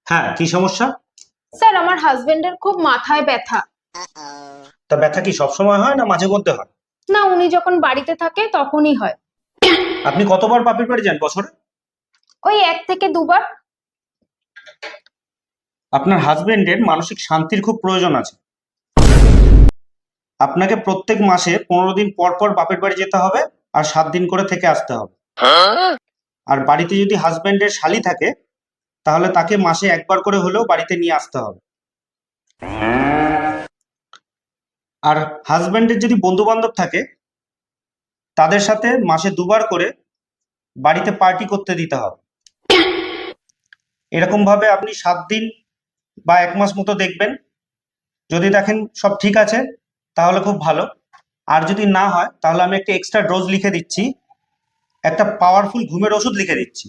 হ্যাঁ, কি সমস্যা? স্যার, আমার হাজবেন্ডের খুব মাথায় ব্যথা। তা ব্যথা কি সবসময় হয় না মাঝে মধ্যে হয়? না, উনি যখন বাড়িতে থাকে তখনই হয়। আপনি কতবার বাপের বাড়ি যান বছরে? ওই 1 থেকে 2 বার। আপনার হাজবেন্ডের মানসিক শান্তির খুব প্রয়োজন আছে। আপনাকে প্রত্যেক মাসে 15 দিন পর পর বাপের বাড়ি যেতে হবে, আর 7 দিন করে থেকে আসতে হবে। আর বাড়িতে যদি হাজবেন্ডের শালি থাকে, তাহলে তাকে মাসে একবার করে হলেও বাড়িতে নিয়ে আসতে হবে। আর হাজবেন্ডের যদি বন্ধু বান্ধব থাকে, তাদের সাথে মাসে 2বার করে বাড়িতে পার্টি করতে দিতে হবে। এরকম ভাবে আপনি 7 দিন বা 1 মাস মতো দেখবেন। যদি দেখেন সব ঠিক আছে, তাহলে খুব ভালো। আর যদি না হয়, তাহলে আমি একটা এক্সট্রা ডোজ লিখে দিচ্ছি, একটা পাওয়ারফুল ঘুমের ওষুধ লিখে দিচ্ছি।